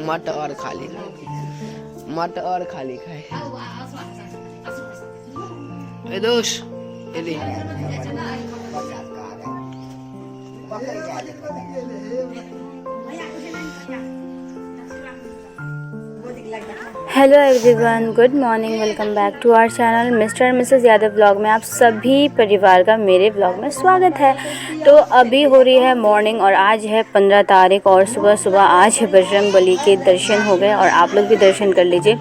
मट और खाली मट और खाली खाए दोस्त hello everyone, good morning. Welcome back to our channel Mr and Mrs Yadav blog में आप सभी परिवार का मेरे ब्लॉग में स्वागत है। तो अभी हो रही है मॉर्निंग और आज है 15 तारीख और सुबह सुबह आज बजरंगबली के दर्शन हो गए और आप लोग भी दर्शन कर लीजिए।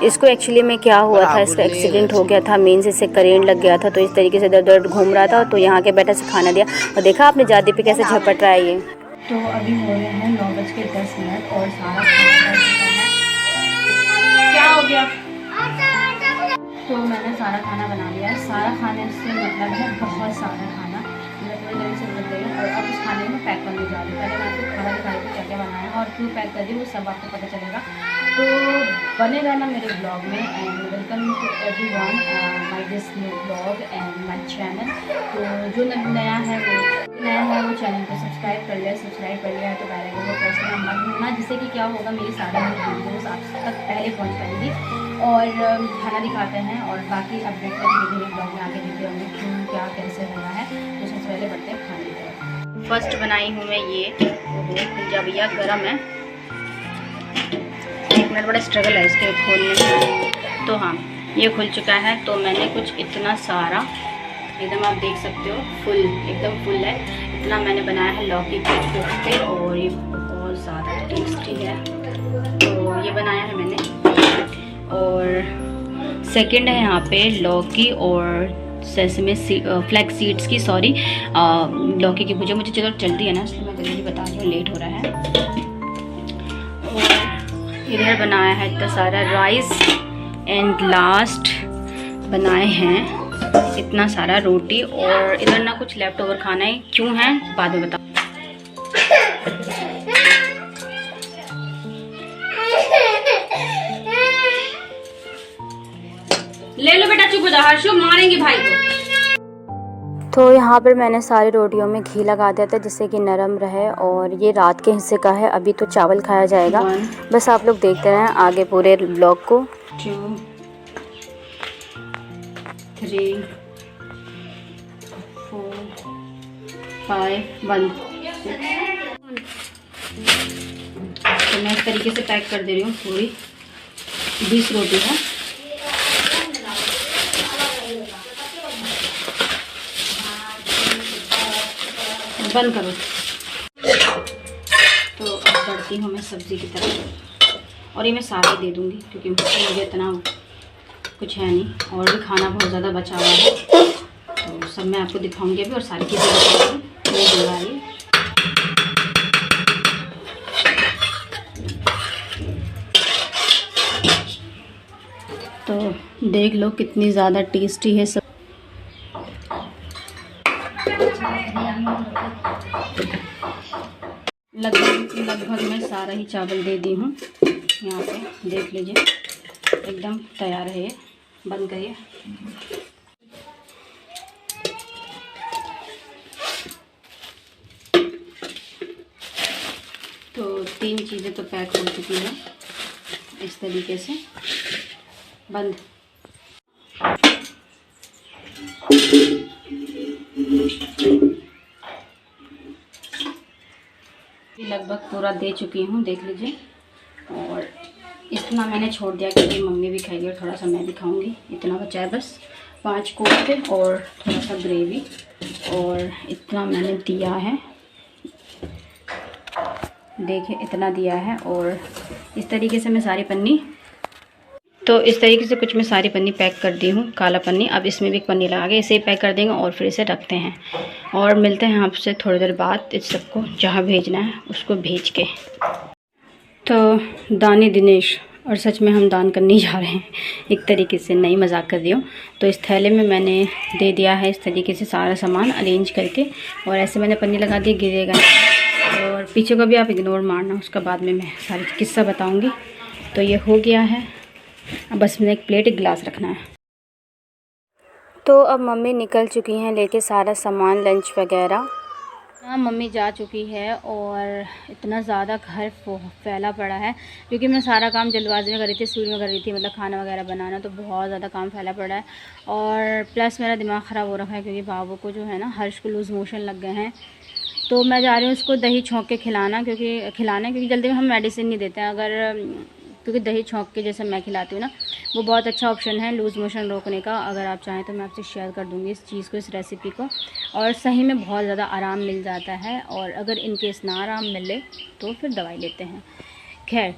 इसको एक्चुअली में क्या हुआ था, इसका एक्सीडेंट हो गया था, मेन से करेंट लग गया था, तो इस तरीके से दर्द दर्द घूम रहा था। तो यहाँ के बेटा से खाना दिया और देखा आपने जादी पे कैसे झपट रहा है ये। तो अभी हो रहे हैं 9:10 और सारा क्या हो गया। तो मैंने सारा खाना बना लिया। सारा खाने से मतलब है बहुत सारा खाना, मैं थोड़ी देर से बन गई और अब उस खाने में पैक करने जा रही हूँ। पहले मैं आपको खाना दिखाई थी क्या क्या बनाया और क्यों पैक कर दी वो सब आपको पता चलेगा। तो बने रहना मेरे ब्लॉग में। And welcome to everyone my this new blog and my channel. तो जो नया है वो चैनल को सब्सक्राइब कर लिया, सब्सक्राइब कर लिया है तो बेल आइकन को प्रेस करना मत भूलना, जिससे कि क्या होगा मेरी सारी वीडियोस आप तक पहले पहुंच पाएंगी। और खाना दिखाते हैं और बाकी अपडेट का धीरे धीरे ब्लॉग में आगे देते होंगे क्यों क्या कैसे हो रहा है। तो सबसे पहले बढ़ते हैं खाने की तरफ। फर्स्ट बनाई हूँ मैं ये जब भैया गर्म है, एक मिनट बड़ा स्ट्रगल है इसके खोलने में। तो हाँ ये खुल चुका है। तो मैंने कुछ इतना सारा एकदम आप देख सकते हो फुल एकदम फुल है, इतना मैंने बनाया है लौकी के कोफ्ते और ये बहुत ज़्यादा टेस्टी है। तो ये बनाया है मैंने। और सेकंड है यहाँ पे लौकी और सेसमे फ्लैक्स सीड्स की लौकी की भुजिया। मुझे चलो जल्दी है ना इसलिए मैं जल्दी बता रही हूँ, लेट हो रहा है। और इधर बनाया है इतना सारा राइस एंड लास्ट बनाए हैं इतना सारा रोटी। और इधर ना कुछ लेफ्ट ओवर खाना है, क्यों है बाद में बता। ले लो बेटा, चुप हो जा हर्षु, मारेंगे भाई को। तो यहाँ पर मैंने सारी रोटियों में घी लगा दिया था जिससे कि नरम रहे। और ये रात के हिस्से का है, अभी तो चावल खाया जाएगा। बस आप लोग देखते रहें आगे पूरे ब्लॉग को। 2 3 4 5 1 तो मैं इस तरीके से पैक कर दे रही हूँ। पूरी 20 रोटी है। बंद करो। तो अब बढ़ती हूँ मैं सब्ज़ी की तरफ और ये मैं सारे दे दूँगी क्योंकि मुझे इतना कुछ है नहीं और भी खाना बहुत ज़्यादा बचा हुआ है। तो सब मैं आपको दिखाऊंगी अभी और सारी चीज़ें बताऊँगी। ये दिवाली तो देख लो कितनी ज़्यादा टेस्टी है सब। लगभग मैं सारा ही चावल दे दी हूँ। यहाँ पे देख लीजिए एकदम तैयार है, ये बन गई है। तो 3 चीज़ें तो पैक हो चुकी हैं इस तरीके से बंद। लगभग पूरा दे चुकी हूँ, देख लीजिए। और इतना मैंने छोड़ दिया क्योंकि मम्मी भी खाएगी और थोड़ा सा मैं भी खाऊंगी। इतना बचा है बस 5 कोफ्ते और थोड़ा सा ग्रेवी और इतना मैंने दिया है, देखिए इतना दिया है। और इस तरीके से मैं सारी पन्नी इस तरीके से कुछ मैं सारी पन्नी पैक कर दी हूँ, काला पन्नी। अब इसमें भी एक पन्नी लगा के इसे पैक कर देंगे और फिर इसे रखते हैं और मिलते हैं आपसे थोड़ी देर बाद इस सबको जहाँ भेजना है उसको भेज के। तो दानी दिनेश और सच में हम दान करने जा रहे हैं एक तरीके से, नहीं मजाक कर रही हूँ। तो इस थैले में मैंने दे दिया है इस तरीके से सारा सामान अरेंज करके और ऐसे मैंने पन्नी लगा दी, गिरेगा। और पीछे को भी आप इग्नोर मारना, उसका बाद में मैं सारी किस्सा बताऊँगी। तो ये हो गया है, अब बस मैंने एक प्लेट एक गिलास रखना है। तो अब मम्मी निकल चुकी हैं लेके सारा सामान लंच वगैरह। हाँ, मम्मी जा चुकी है और इतना ज़्यादा घर फैला पड़ा है क्योंकि मैं सारा काम जल्दबाजी में कर रही थी, स्पीड में कर रही थी, मतलब खाना वगैरह बनाना, तो बहुत ज़्यादा काम फैला पड़ा है। और प्लस मेरा दिमाग ख़राब हो रखा है क्योंकि बाबू को जो है ना, हर्ष को लूज़ मोशन लग गए हैं। तो मैं जा रही हूँ उसको दही छौंक के क्योंकि जल्दी में हम मेडिसिन नहीं देते हैं, क्योंकि दही छौंक के जैसे मैं खिलाती हूँ ना, वो बहुत अच्छा ऑप्शन है लूज़ मोशन रोकने का। अगर आप चाहें तो मैं आपसे शेयर कर दूँगी इस चीज़ को, इस रेसिपी को, और सही में बहुत ज़्यादा आराम मिल जाता है। और अगर इन केस ना आराम मिले तो फिर दवाई लेते हैं। खैर,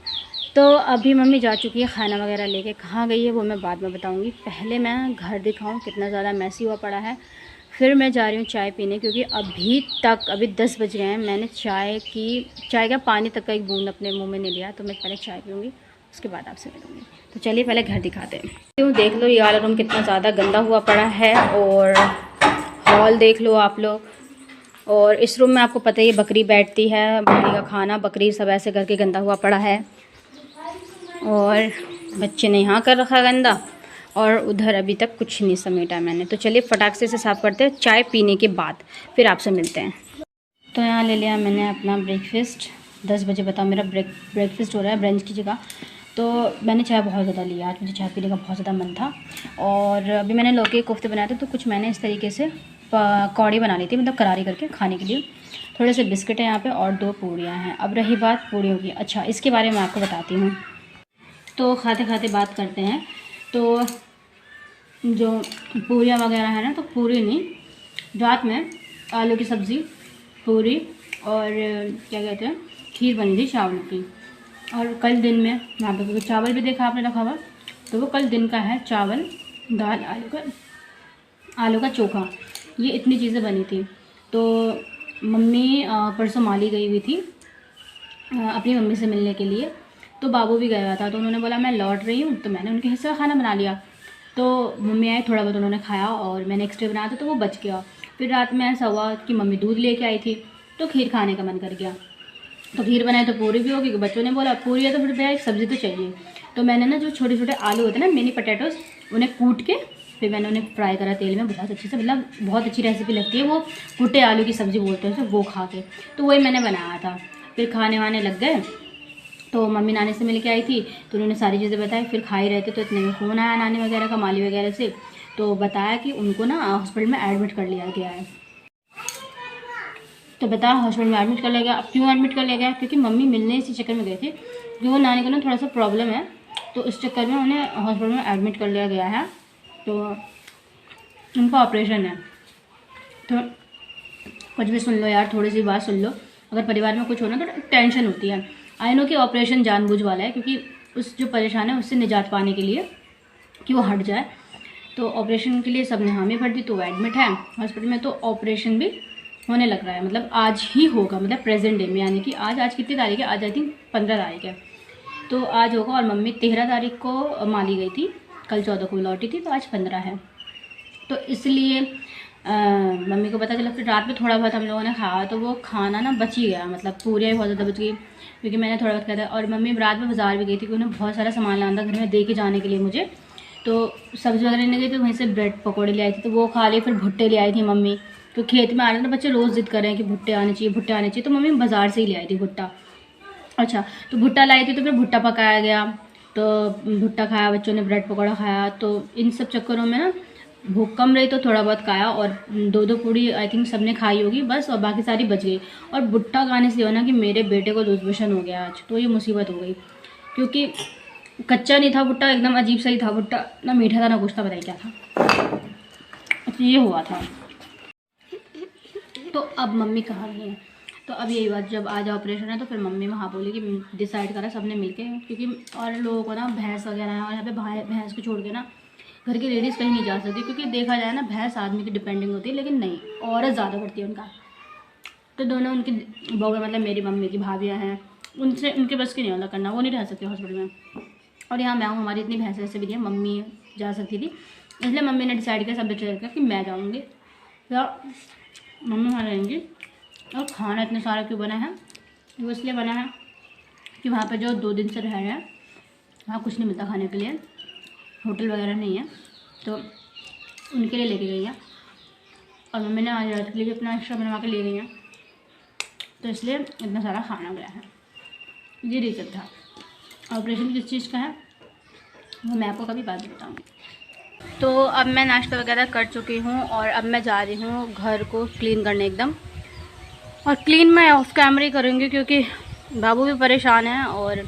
तो अभी मम्मी जा चुकी है खाना वगैरह लेके। कहाँ गई है वो मैं बाद में बताऊँगी, पहले मैं घर दिखाऊँ कितना ज़्यादा मैसी हुआ पड़ा है। फिर मैं जा रही हूँ चाय पीने, क्योंकि अभी 10 बज गए हैं, मैंने चाय का पानी तक का एक बूंद अपने मुंह में नहीं लिया। तो मैं पहले चाय पीऊँगी, उसके बाद आपसे मिलूँगी। तो चलिए पहले घर दिखाते हैं। क्यों, देख लो ये वाला रूम कितना ज़्यादा गंदा हुआ पड़ा है, और हॉल देख लो आप लोग। और इस रूम में आपको पता ही बकरी बैठती है, बकरी का खाना, बकरी सब ऐसे करके गंदा हुआ पड़ा है। और बच्चे ने यहाँ कर रखा गंदा, और उधर अभी तक कुछ नहीं समेटा मैंने। तो चलिए फटाक से साफ़ करते हैं चाय पीने के बाद, फिर आपसे मिलते हैं। तो यहाँ ले लिया मैंने अपना ब्रेकफास्ट। 10 बजे बताओ मेरा ब्रेकफास्ट हो रहा है ब्रंच की जगह। तो मैंने चाय बहुत ज़्यादा लिया, आज मुझे चाय पीने का बहुत ज़्यादा मन था। और अभी मैंने लौकी के कोफ्ते बनाए थे, तो कुछ मैंने इस तरीके से कौड़ी बना ली थी, मतलब करारी करके खाने के लिए। थोड़े से बिस्किट हैं यहाँ पे और 2 पूड़ियाँ हैं। अब रही बात पूड़ियों की, अच्छा इसके बारे में आपको बताती हूँ। तो खाते खाते बात करते हैं। तो जो पूरियाँ वगैरह है ना, तो पूरी नहीं, रात में आलू की सब्ज़ी, पूरी और क्या कहते हैं, खीर बनी थी चावल की। और कल दिन में वहाँ पे चावल भी देखा आपने रखा हुआ, तो वो कल दिन का है, चावल, दाल, आलू का चोखा, ये इतनी चीज़ें बनी थी। तो मम्मी परसों माली गई हुई थी अपनी मम्मी से मिलने के लिए, तो बाबू भी गया था। तो उन्होंने बोला मैं लौट रही हूँ, तो मैंने उनके हिस्से का खाना बना लिया। तो मम्मी आए, थोड़ा बहुत उन्होंने खाया और मैंने एक्स्ट्रा बनाया था, तो वो बच गया। फिर रात में ऐसा हुआ कि मम्मी दूध लेके आई थी, तो खीर खाने का मन कर गया। तो खीर बनाई तो पूरी भी होगी, बच्चों ने बोला पूरी है तो फिर भैया एक सब्ज़ी तो चाहिए। तो मैंने ना जो छोटे छोटे आलू होते हैं ना, मिनी पटेटोस, उन्हें कूट के फिर मैंने उन्हें फ्राई करा तेल में बहुत अच्छे से, मतलब बहुत अच्छी रेसिपी लगती है वो, कूटे आलू की सब्ज़ी बोलते हैं उसे, वो खा के। तो वही मैंने बनाया था। फिर खाने वाने लग गए। तो मम्मी नानी से मिल के आई थी, तो उन्होंने सारी चीज़ें बताई। फिर खा ही रहे थे तो इतने में फ़ोन आया नानी वगैरह का, माली वगैरह से। तो बताया कि उनको ना हॉस्पिटल में एडमिट कर लिया गया है। तो बताया हॉस्पिटल में एडमिट कर लिया गया। अब क्यों एडमिट कर लिया गया, क्योंकि मम्मी मिलने इसी चक्कर में गए थे कि वो नानी को ना थोड़ा सा प्रॉब्लम है, तो इस चक्कर में उन्हें हॉस्पिटल में एडमिट कर लिया गया है। तो उनका ऑपरेशन है। तो कुछ भी सुन लो यार, थोड़ी सी बात सुन लो। अगर परिवार में कुछ हो ना तो टेंशन होती है। आई नो कि ऑपरेशन जानबूझ वाला है, क्योंकि उस जो परेशान है उससे निजात पाने के लिए, कि वो हट जाए। तो ऑपरेशन के लिए सब ने हामी भर दी, तो वो एडमिट है हॉस्पिटल में। तो ऑपरेशन भी होने लग रहा है, मतलब आज ही होगा, मतलब प्रेजेंट डे में, यानी कि आज कितनी तारीख है, आज आई थिंक 15 तारीख है। तो आज होगा। और मम्मी 13 तारीख को माली गई थी, कल 14 को लौटी थी, तो आज 15 है। तो इसलिए मम्मी को पता चला। फिर रात में थोड़ा बहुत हम लोगों ने खाया, तो वो खाना ना बच ही गया, मतलब पूरी बहुत ज़्यादा बच गई, क्योंकि मैंने थोड़ा बहुत खाया था। और मम्मी रात में बाज़ार भी गई थी, क्योंकि उन्हें बहुत सारा सामान लाना था घर में दे के जाने के लिए मुझे। तो सब्ज़ी वगैरह लेने गई थी, वहीं से ब्रेड पकौड़े ले आई थी, तो वो खा लिए। फिर भुट्टे ले आई थी मम्मी, तो खेत में आ रहे थे बच्चे, रोज़ जिद कर रहे हैं कि भुट्टे आने चाहिए, भुट्टे आने चाहिए। तो मम्मी बाज़ार से ही ले आई थी भुट्टा। अच्छा, तो भुट्टा लाई थी, तो फिर भुट्टा पकाया गया, तो भुट्टा खाया, बच्चों ने ब्रेड पकौड़ा खाया। तो इन सब चक्करों में ना भूख कम रही, तो थोड़ा बहुत खाया। और 2-2 पूड़ी आई थिंक सबने खाई होगी बस, और बाकी सारी बच गई। और भुट्टा खाने से हो ना कि मेरे बेटे को लूज मोशन हो गया आज, तो ये मुसीबत हो गई, क्योंकि कच्चा नहीं था भुट्टा, एकदम अजीब सा ही था भुट्टा, ना मीठा था ना कुछ था, बताइए क्या था। तो ये हुआ था। तो अब मम्मी कहाँ गई है, तो अब यही बात, जब आज ऑपरेशन है तो फिर मम्मी वहाँ बोली कि डिसाइड करा सबने मिलके, क्योंकि और लोगों को ना भैंस वगैरह है, और यहाँ पे भैंस को छोड़ के ना घर की लेडीज़ कहीं नहीं जा सकती, क्योंकि देखा जाए ना भैंस आदमी की डिपेंडिंग होती है, लेकिन नहीं, औरत ज़्यादा करती है उनका। तो दोनों उनकी बहू, मतलब मेरी मम्मी की भाभियाँ हैं, उनके बस की नहीं होता करना, वो नहीं रह सकती हॉस्पिटल में। और यहाँ मैं हूँ, हमारी इतनी भैंस वैसे भी नहीं है, मम्मी जा सकती थी, इसलिए मम्मी ने डिसाइड किया, सब डिसाइड किया कि मैं जाऊँगी, तो मम्मी वहाँ रहेंगी। और खाना इतना सारा क्यों बना है, वो इसलिए बना है कि वहाँ पर जो 2 दिन से रह रहे हैं, वहाँ कुछ नहीं मिलता खाने के लिए, होटल वगैरह नहीं है, तो उनके लिए लेके गई हैं। और मम्मी ने आज रात के लिए भी अपना एक्स्ट्रा बनवा के ले गई हैं। तो इसलिए इतना सारा खाना गया है। ये रीज़न था। ऑपरेशन किस चीज़ का है वो मैं आपको कभी बाद में बताऊँगी। तो अब मैं नाश्ता वगैरह कर चुकी हूँ और अब मैं जा रही हूँ घर को क्लीन करने एकदम। और क्लीन मैं ऑफ कैमरे करूँगी क्योंकि बाबू भी परेशान है और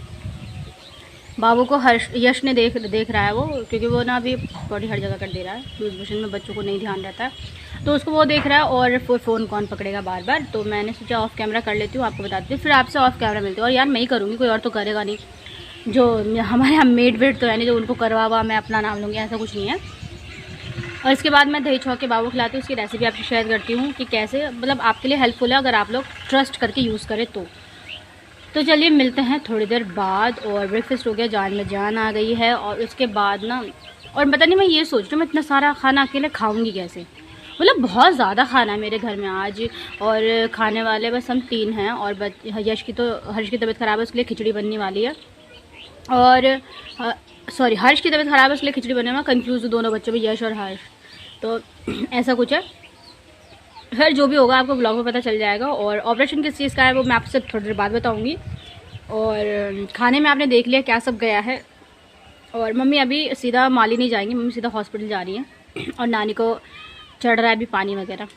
बाबू को यश ने देख रहा है वो, क्योंकि वो ना अभी बॉडी हर जगह कर दे रहा है। लूज मोशन में बच्चों को नहीं ध्यान रहता है तो उसको वो देख रहा है और फिर फ़ोन कौन पकड़ेगा बार बार। तो मैंने सोचा ऑफ कैमरा कर लेती हूँ, आपको बताती हूँ, फिर आपसे ऑफ कैमरा मिलती हूँ। और यार मैं ही करूँगी, कोई और तो करेगा नहीं। जो हमारे यहाँ मेड वेड तो है नहीं जो उनको करवा हुआ मैं अपना नाम लूँगी, ऐसा कुछ नहीं है। और इसके बाद मैं दही छौंक के बाबू खिलाती हूँ। उसकी रेसिपी आपसे शेयर करती हूँ कि कैसे, मतलब आपके लिए हेल्पफुल है अगर आप लोग ट्रस्ट करके यूज़ करें तो चलिए मिलते हैं थोड़ी देर बाद। और ब्रेकफास्ट हो गया, जान में जान आ गई है। और उसके बाद ना, और पता नहीं मैं ये सोच रही हूँ मैं इतना सारा खाना अकेले खाऊंगी कैसे, मतलब बहुत ज़्यादा खाना है मेरे घर में आज। और खाने वाले बस हम 3 हैं और हर्ष की तबीयत ख़राब है, उसके लिए खिचड़ी बनने वाली है। और सॉरी, हर्ष की तबीयत ख़राब है इसलिए खिचड़ी बनने में कंफ्यूज हूँ दोनों बच्चों में, यश और हर्ष। तो ऐसा कुछ है। फिर जो भी होगा आपको ब्लॉग में पता चल जाएगा। और ऑपरेशन किस चीज़ का है वो मैं आपसे थोड़ी देर बाद बताऊंगी। और खाने में आपने देख लिया क्या सब गया है। और मम्मी अभी सीधा माली नहीं जाएंगी, मम्मी सीधा हॉस्पिटल जा रही है और नानी को चढ़ रहा है अभी पानी वगैरह।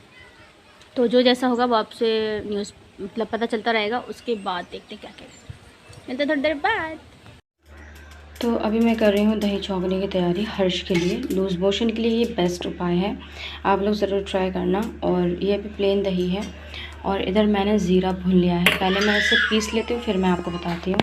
तो जो जैसा होगा वो आपसे न्यूज़ मतलब पता चलता रहेगा। उसके बाद देखते क्या क्या मिलते थोड़ी देर बाद। तो अभी मैं कर रही हूँ दही छौंकने की तैयारी हर्ष के लिए। लूज़ मोशन के लिए ये बेस्ट उपाय है, आप लोग ज़रूर ट्राई करना। और ये अभी प्लेन दही है और इधर मैंने ज़ीरा भून लिया है। पहले मैं इसे पीस लेती हूँ फिर मैं आपको बताती हूँ।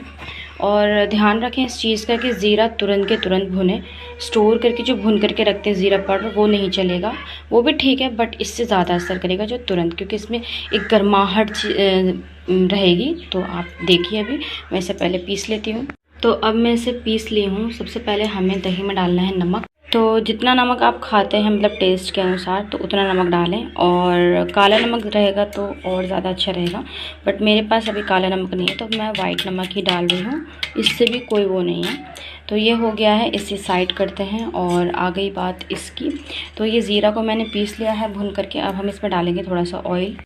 और ध्यान रखें इस चीज़ का कि ज़ीरा तुरंत के तुरंत भुने। स्टोर करके जो भुन करके रखते हैं ज़ीरा पाउडर वो नहीं चलेगा, वो भी ठीक है बट इससे ज़्यादा असर करेगा जो तुरंत, क्योंकि इसमें एक गर्माहट रहेगी। तो आप देखिए अभी मैं इसे पहले पीस लेती हूँ। तो अब मैं इसे पीस ली हूँ। सबसे पहले हमें दही में डालना है नमक। तो जितना नमक आप खाते हैं मतलब टेस्ट के अनुसार तो उतना नमक डालें। और काला नमक रहेगा तो और ज़्यादा अच्छा रहेगा, बट मेरे पास अभी काला नमक नहीं है तो मैं वाइट नमक ही डाल रही हूँ, इससे भी कोई वो नहीं है। तो ये हो गया है, इसे साइड करते हैं। और आ गई बात इसकी, तो ये ज़ीरा को मैंने पीस लिया है भून करके। अब हम इसमें डालेंगे थोड़ा सा ऑयल।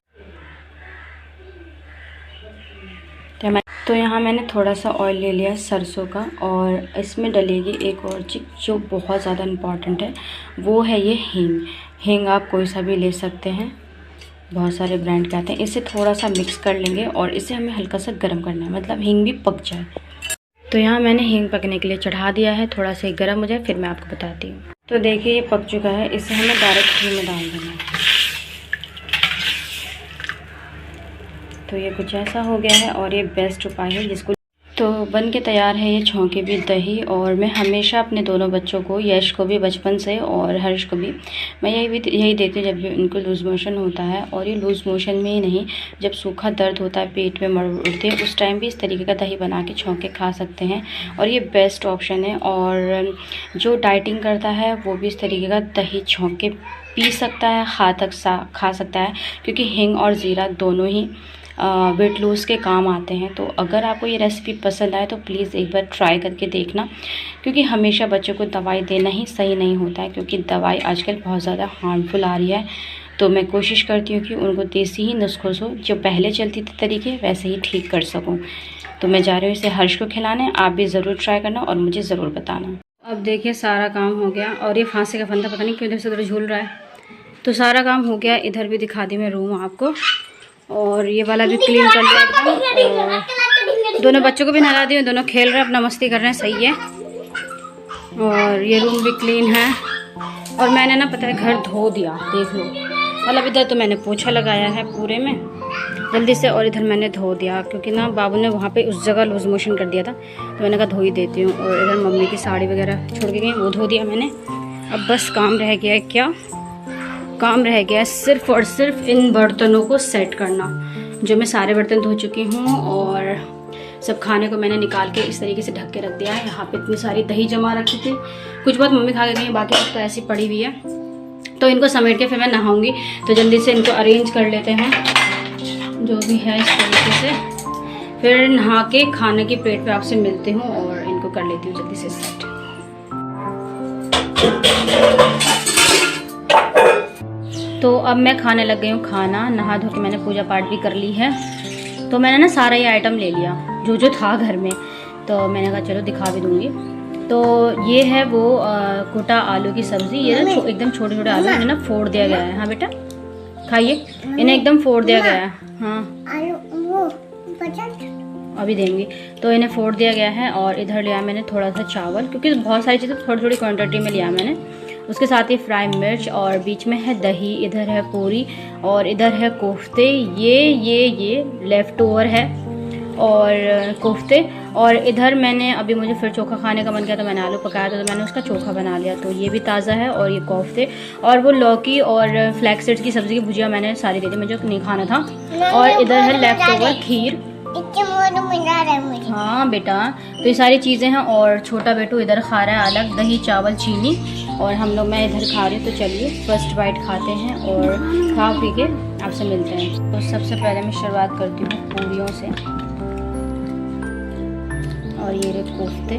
तो यहाँ मैंने थोड़ा सा ऑयल ले लिया सरसों का और इसमें डलेगी एक और चीज़ जो बहुत ज़्यादा इम्पॉर्टेंट है, वो है ये हींग। हींग आप कोई सा भी ले सकते हैं, बहुत सारे ब्रांड के आते हैं। इसे थोड़ा सा मिक्स कर लेंगे और इसे हमें हल्का सा गर्म करना है, मतलब हींग भी पक जाए। तो यहाँ मैंने हींग पकने के लिए चढ़ा दिया है, थोड़ा सा गर्म हो जाए फिर मैं आपको बताती हूँ। तो देखिए ये पक चुका है, इसे हमें डायरेक्ट घी में डाल देना है। तो ये कुछ ऐसा हो गया है और ये बेस्ट उपाय है जिसको। तो बन के तैयार है ये छौंके भी दही। और मैं हमेशा अपने दोनों बच्चों को, यश को भी बचपन से और हर्ष को भी, मैं यही देती हूँ जब भी उनको लूज़ मोशन होता है। और ये लूज़ मोशन में ही नहीं, जब सूखा दर्द होता है, पेट में मड़ उठते हैं, उस टाइम भी इस तरीके का दही बना के छौंक के खा सकते हैं और ये बेस्ट ऑप्शन है। और जो डाइटिंग करता है वो भी इस तरीके का दही छौंक के पी सकता है, खा सकता है, क्योंकि हींग और ज़ीरा दोनों ही वेट लूज़ के काम आते हैं। तो अगर आपको ये रेसिपी पसंद आए तो प्लीज़ एक बार ट्राई करके देखना, क्योंकि हमेशा बच्चों को दवाई देना ही सही नहीं होता है, क्योंकि दवाई आजकल बहुत ज़्यादा हार्मफुल आ रही है। तो मैं कोशिश करती हूँ कि उनको देसी ही नुस्खों से जो पहले चलती थी तरीके वैसे ही ठीक कर सकूँ। तो मैं जा रही हूँ इसे हर्ष को खिलाने, आप भी ज़रूर ट्राई करना और मुझे ज़रूर बताना। अब देखिए सारा काम हो गया और ये फांसी का फंदा पता नहीं क्यों इधर से उधर झूल रहा है। तो सारा काम हो गया, इधर भी दिखा दी मैं रूम आपको, और ये वाला भी क्लीन कर लिया एकदम। और दोनों बच्चों को भी नहला दी, दोनों खेल रहे हैं, अपना मस्ती कर रहे हैं, सही है। और ये रूम भी क्लीन है। और मैंने ना पता है घर धो दिया, देख लो। मतलब इधर तो मैंने पोछा लगाया है पूरे में जल्दी से, और इधर मैंने धो दिया क्योंकि ना बाबू ने वहाँ पे उस जगह लूज मोशन कर दिया था, तो मैंने कहा धो ही देती हूँ। और इधर मम्मी की साड़ी वगैरह छोड़ के गई, वो धो दिया मैंने। अब बस काम रह गया है, क्या काम रह गया है, सिर्फ और सिर्फ इन बर्तनों को सेट करना। जो मैं सारे बर्तन धो चुकी हूँ और सब खाने को मैंने निकाल के इस तरीके से ढक के रख दिया है। यहाँ पे इतनी सारी दही जमा रखी थी, कुछ बहुत मम्मी खा के गई, बाकी सब तो ऐसी पड़ी हुई है। तो इनको समेट के फिर मैं नहाऊंगी, तो जल्दी से इनको अरेंज कर लेते हैं जो भी है इस तरीके से। फिर नहा के खाने की प्लेट पे आपसे मिलती हूँ और इनको कर लेती हूँ जल्दी से सेट। तो अब मैं खाने लग गई हूँ खाना, नहा धो के मैंने पूजा पाठ भी कर ली है। तो मैंने ना सारा ये आइटम ले लिया जो जो था घर में, तो मैंने कहा चलो दिखा भी दूँगी। तो ये है वो कोटा आलू की सब्ज़ी। ये ना एकदम छोटे छोटे आलू इन्हें ना फोड़ दिया गया है। हाँ बेटा खाइए, इन्हें एकदम फोड़ दिया गया है। हाँ अभी देंगी। तो इन्हें फोड़ दिया गया है। और इधर लिया मैंने थोड़ा सा चावल, क्योंकि बहुत सारी चीज़ें थोड़ी थोड़ी क्वांटिटी में लिया मैंने। उसके साथ ही फ्राई मिर्च, और बीच में है दही, इधर है पूरी, और इधर है कोफ्ते। ये लेफ़्ट ओवर है और कोफ्ते। और इधर मैंने अभी मुझे फिर चोखा खाने का मन किया तो मैंने आलू पकाया था, तो मैंने उसका चोखा बना लिया। तो ये भी ताज़ा है। और ये कोफ्ते और वो लौकी और फ्लैक्स सीड्स की सब्ज़ी की भुजिया मैंने सारी दे दी, मुझे नहीं खाना था। और इधर है लेफ़्ट ओवर खीर। हाँ बेटा, तो ये सारी चीज़ें हैं। और छोटा बेटू इधर खा रहा है अलग दही चावल चीनी, और हम लोग मैं इधर खा रही हूँ। तो चलिए फर्स्ट बाइट खाते हैं और खा पी के आपसे मिलते हैं। तो सबसे पहले मैं शुरुआत करती हूँ पूरियों से। और ये रहे कोफ्ते,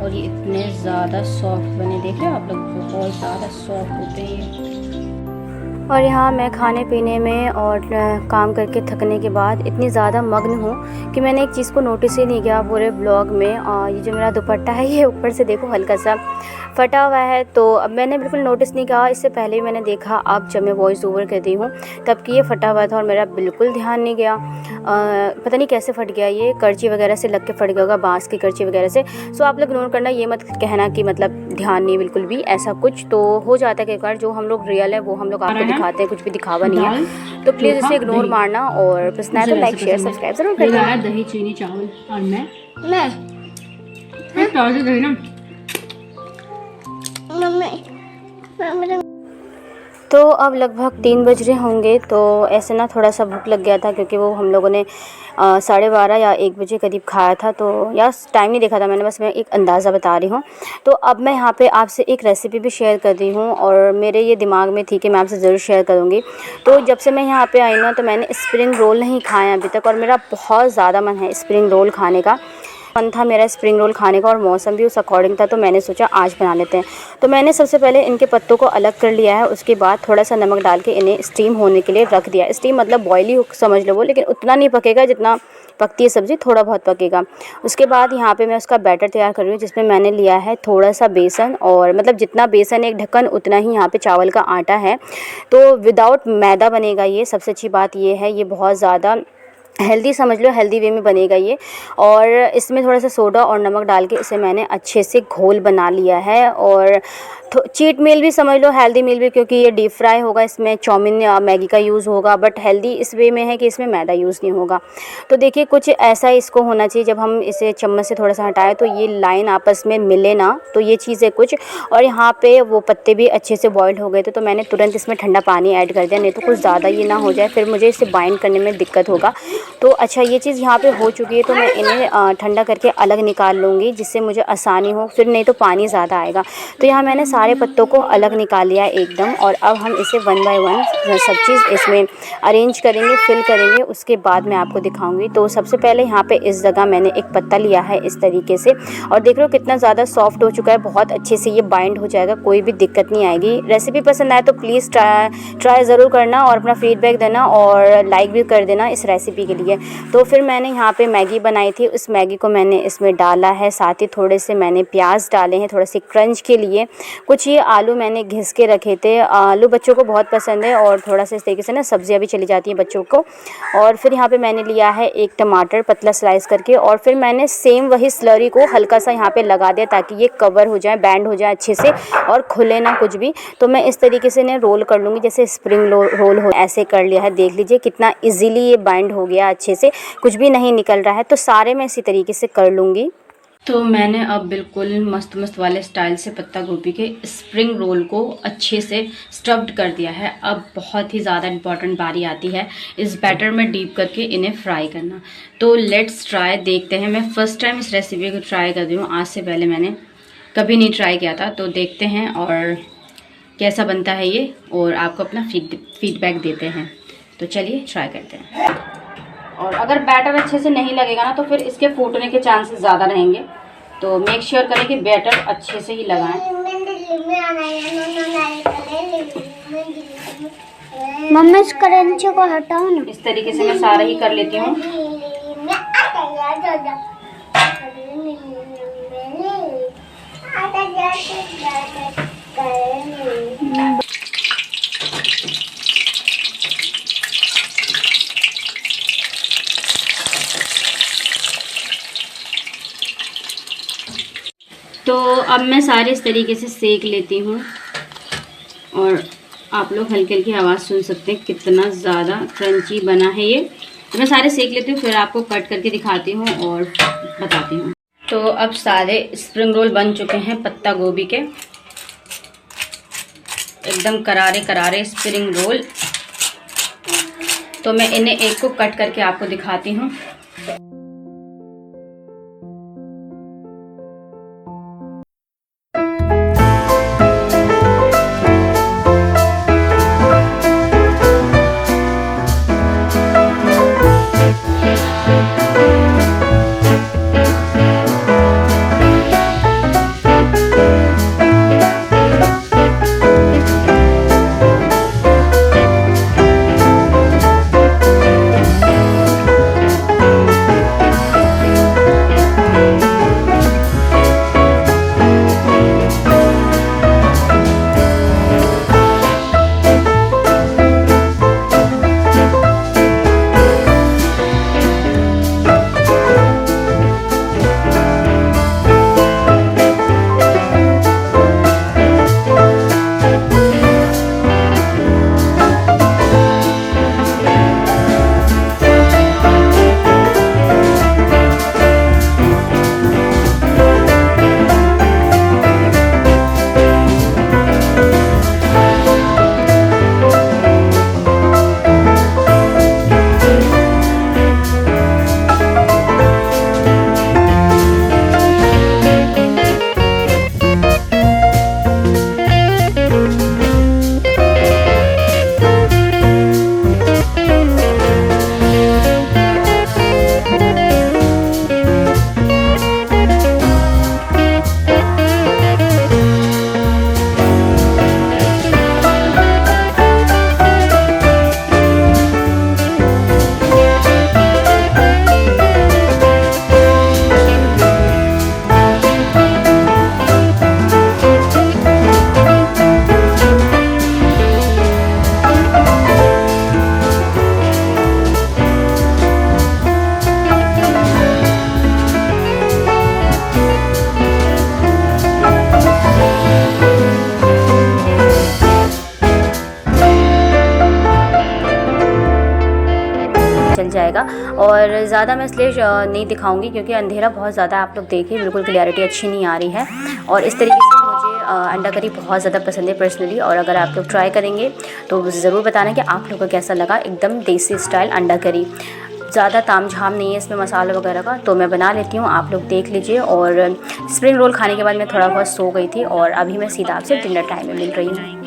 और ये इतने ज़्यादा सॉफ्ट बने, देख रहे हो आप लोग, बहुत ज़्यादा सॉफ्ट होते हैं ये। और यहाँ मैं खाने पीने में और काम करके थकने के बाद इतनी ज़्यादा मग्न हूँ कि मैंने एक चीज़ को नोटिस ही नहीं किया पूरे ब्लॉग में। और ये जो मेरा दुपट्टा है ये ऊपर से देखो हल्का सा फटा हुआ है, तो अब मैंने बिल्कुल नोटिस नहीं किया। इससे पहले ही मैंने देखा, अब जब मैं वॉइस ओवर कर दी हूँ तब कि ये फटा हुआ था और मेरा बिल्कुल ध्यान नहीं गया। पता नहीं कैसे फट गया, ये करची वगैरह से लग के फट गया होगा, बाँस की करची वगैरह से। सो आप लोग इग्नोर करना, ये मत कहना कि मतलब ध्यान नहीं, बिल्कुल भी ऐसा कुछ तो हो जाता है कई बार। जो हम लोग रियल है वो हम लोग आपको दिखाते हैं, कुछ भी दिखावा नहीं है। तो प्लीज़ इसे इग्नोर मारना, और पसंद है तो लाइक शेयर सब्सक्राइब जरूर करना। दही चीनी चावल और मैं दही ना तो अब लगभग 3 बज रहे होंगे। तो ऐसे ना थोड़ा सा भूख लग गया था, क्योंकि वो हम लोगों ने 12:30 या 1 बजे करीब खाया था। तो यार टाइम नहीं देखा था मैंने, बस मैं एक अंदाज़ा बता रही हूँ। तो अब मैं यहाँ पे आपसे एक रेसिपी भी शेयर कर रही हूँ, और मेरे ये दिमाग में थी कि मैं आपसे ज़रूर शेयर करूँगी। तो जब से मैं यहाँ पे आई ना, तो मैंने स्प्रिंग रोल नहीं खाया अभी तक, और मेरा बहुत ज़्यादा मन है स्प्रिंग रोल खाने का। मन था मेरा स्प्रिंग रोल खाने का, और मौसम भी उस अकॉर्डिंग था, तो मैंने सोचा आज बना लेते हैं। तो मैंने सबसे पहले इनके पत्तों को अलग कर लिया है। उसके बाद थोड़ा सा नमक डाल के इन्हें स्टीम होने के लिए रख दिया। स्टीम मतलब बॉयल ही समझ लो वो, लेकिन उतना नहीं पकेगा जितना पकती है सब्ज़ी, थोड़ा बहुत पकेगा। उसके बाद यहाँ पे मैं उसका बैटर तैयार कर रही हूँ, जिसमें मैंने लिया है थोड़ा सा बेसन, और मतलब जितना बेसन एक ढक्कन उतना ही यहाँ पे चावल का आटा है। तो विदाउट मैदा बनेगा ये, सबसे अच्छी बात ये है। ये बहुत ज़्यादा हेल्दी समझ लो, हेल्दी वे में बनेगा ये। और इसमें थोड़ा सा सोडा और नमक डाल के इसे मैंने अच्छे से घोल बना लिया है। और चीट मील भी समझ लो, हेल्दी मील भी, क्योंकि ये डीप फ्राई होगा, इसमें चाउमीन या मैगी का यूज़ होगा, बट हेल्दी इस वे में है कि इसमें मैदा यूज़ नहीं होगा। तो देखिए कुछ ऐसा इसको होना चाहिए, जब हम इसे चम्मच से थोड़ा सा हटाएं तो ये लाइन आपस में मिले ना, तो ये चीज़ है कुछ। और यहाँ पे वो पत्ते भी अच्छे से बॉइल्ड हो गए थे, तो मैंने तुरंत इसमें ठंडा पानी ऐड कर दिया, नहीं तो कुछ ज़्यादा ये ना हो जाए, फिर मुझे इसे बाइंड करने में दिक्कत होगा। तो अच्छा ये चीज़ यहाँ पे हो चुकी है, तो मैं इन्हें ठंडा करके अलग निकाल लूँगी, जिससे मुझे आसानी हो, फिर नहीं तो पानी ज़्यादा आएगा। तो यहाँ मैंने सारे पत्तों को अलग निकाल लिया एकदम, और अब हम इसे 1 बाय 1 सब चीज़ इसमें अरेंज करेंगे, फिल करेंगे, उसके बाद मैं आपको दिखाऊंगी। तो सबसे पहले यहाँ पे इस जगह मैंने एक पत्ता लिया है इस तरीके से, और देख रहे हो कितना ज़्यादा सॉफ्ट हो चुका है, बहुत अच्छे से ये बाइंड हो जाएगा, कोई भी दिक्कत नहीं आएगी। रेसिपी पसंद आए तो प्लीज़ ट्राई ज़रूर करना, और अपना फीडबैक देना, और लाइक भी कर देना इस रेसिपी के लिए। तो फिर मैंने यहाँ पे मैगी बनाई थी, उस मैगी को मैंने इसमें डाला है, साथ ही थोड़े से मैंने प्याज डाले हैं थोड़े से क्रंच के लिए। कुछ ये आलू मैंने घिस के रखे थे, आलू बच्चों को बहुत पसंद है, और थोड़ा सा इस तरीके से ना सब्जियाँ भी चली जाती हैं बच्चों को। और फिर यहाँ पे मैंने लिया है एक टमाटर पतला स्लाइस करके, और फिर मैंने सेम वही स्लरी को हल्का सा यहाँ पे लगा दिया, ताकि ये कवर हो जाए, बैंड हो जाए अच्छे से, और खुले ना कुछ भी। तो मैं इस तरीके से इन्हें रोल कर लूँगी, जैसे स्प्रिंग रोल हो, ऐसे कर लिया है। देख लीजिए कितना ईजिली ये बाइंड हो गया अच्छे से, कुछ भी नहीं निकल रहा है। तो सारे मैं इसी तरीके से कर लूँगी। तो मैंने अब बिल्कुल मस्त मस्त वाले स्टाइल से पत्ता गोभी के स्प्रिंग रोल को अच्छे से स्टफ्ड कर दिया है। अब बहुत ही ज़्यादा इम्पॉर्टेंट बारी आती है इस बैटर में डीप करके इन्हें फ्राई करना। तो लेट्स ट्राई, देखते हैं। मैं फ़र्स्ट टाइम इस रेसिपी को ट्राई कर रही हूँ, आज से पहले मैंने कभी नहीं ट्राई किया था। तो देखते हैं और कैसा बनता है ये, और आपको अपना फीडबैक देते हैं। तो चलिए ट्राई करते हैं। और अगर बैटर अच्छे से नहीं लगेगा ना, तो फिर इसके फूटने के चांसेस ज़्यादा रहेंगे। तो मेक श्योर करें कि बैटर अच्छे से ही लगाएं। मम्मी इस करंचे को हटाओ ना। इस तरीके से मैं सारा ही कर लेती हूँ। तो अब मैं सारे इस तरीके से सेक लेती हूँ और आप लोग हल्की हल्की आवाज़ सुन सकते हैं कितना ज़्यादा क्रंची बना है ये। तो मैं सारे सेक लेती हूँ, फिर आपको कट करके दिखाती हूँ और बताती हूँ। तो अब सारे स्प्रिंग रोल बन चुके हैं पत्ता गोभी के, एकदम करारे करारे स्प्रिंग रोल। तो मैं इन्हें एक को कट करके आपको दिखाती हूँ। जाएगा। और ज़्यादा मैं इसलिए नहीं दिखाऊंगी क्योंकि अंधेरा बहुत ज़्यादा, आप लोग देखिए बिल्कुल क्लियरिटी अच्छी नहीं आ रही है। और इस तरीके से मुझे अंडा करी बहुत ज़्यादा पसंद है पर्सनली। और अगर आप लोग ट्राई करेंगे तो ज़रूर बताना कि आप लोगों को कैसा लगा। एकदम देसी स्टाइल अंडा करी, ज़्यादा तामझाम नहीं है इसमें मसाले वगैरह का। तो मैं बना लेती हूँ, आप लोग देख लीजिए। और स्प्रिंग रोल खाने के बाद मैं थोड़ा बहुत सो गई थी और अभी मैं सीधा आपसे डिनर टाइम में मिल रही हूँ।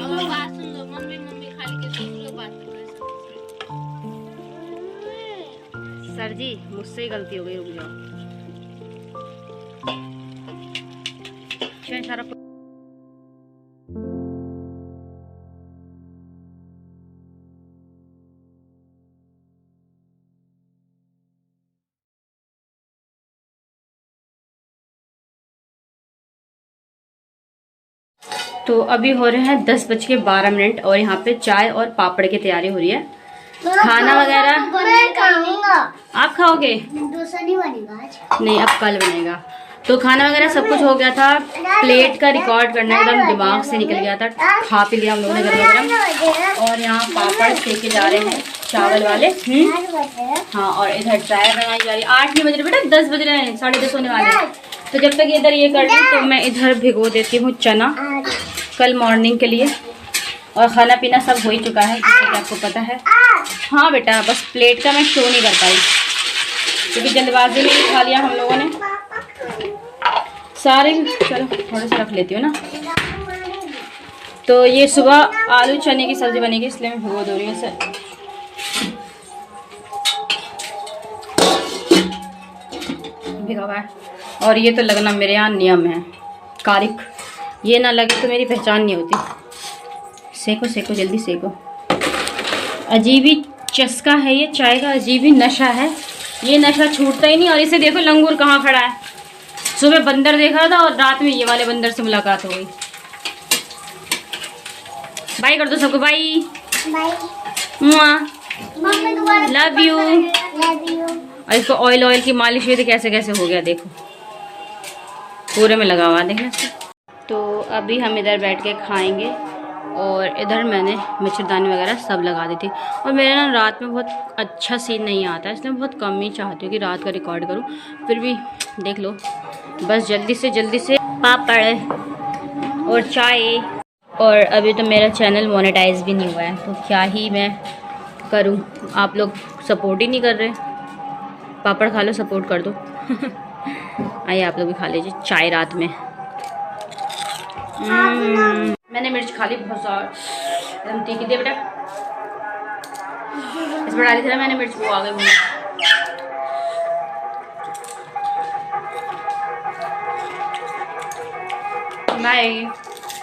सर जी मुझसे ही गलती हो गई, रुक जाओ। सारा तो अभी हो रहे हैं 10:12 और यहाँ पे चाय और पापड़ की तैयारी हो रही है। खाना वगैरह आप खाओगे? डोसा नहीं बनेगा आज। नहीं, अब कल बनेगा। तो खाना वगैरह सब कुछ हो गया था। प्लेट का रिकॉर्ड करना एकदम दिमाग से निकल गया था। खा पी लिया हम लोगों ने गरम गरम। और यहाँ पापड़ सेके जा रहे हैं चावल वाले। हाँ, और इधर चाय बनाई जा रही है। 8 नहीं बज रहे बेटा, 10 बज रहे हैं, 10:30 होने वाले हैं। तो जब तक इधर ये कर रही तो मैं इधर भिगो देती हूँ चना कल मॉर्निंग के लिए। और खाना पीना सब हो ही चुका है जैसे कि आपको पता है। हाँ बेटा, बस प्लेट का मैं शो नहीं कर पाई क्योंकि जल्दबाजी में ही खा लिया हम लोगों ने सारे। चलो थोड़ा सा रख लेती हूँ ना। तो ये सुबह आलू चने की सब्ज़ी बनेगी इसलिए मैं भिगो दो रही हूँ इसे। भिगा हुआ है। और ये तो लगना मेरे यहाँ नियम है, कारिक। ये ना लगे तो मेरी पहचान नहीं होती। सेको सेको जल्दी सेको। अजीब ही चस्का है ये चाय का, अजीब ही नशा है, ये नशा छूटता ही नहीं। और इसे देखो लंगूर कहाँ खड़ा है, सुबह बंदर देखा था और रात में ये वाले बंदर से मुलाकात हो गई। बाय कर दो सबको, बाय लव यू। और इसको ऑयल की मालिश हुई थी, कैसे कैसे हो गया देखो, पूरे में लगा हुआ देखना। तो अभी हम इधर बैठ के खाएंगे और इधर मैंने मच्छरदानी वगैरह सब लगा दी थी। और मेरा ना रात में बहुत अच्छा सीन नहीं आता, इसलिए मैं बहुत कम ही चाहती हूँ कि रात का रिकॉर्ड करूँ। फिर भी देख लो, बस जल्दी से पापड़ और चाय। और अभी तो मेरा चैनल मोनेटाइज भी नहीं हुआ है, तो क्या ही मैं करूँ, आप लोग सपोर्ट ही नहीं कर रहे। पापड़ खा लो, सपोर्ट कर दो। आइए आप लोग भी खा लीजिए चाय रात में। मैंने मिर्च खा ली बहुत सारा, एकदम तीखी थी बेटा, इसमें डाली थी ना मैंने मिर्च, वो आ गई मुझे। बाय।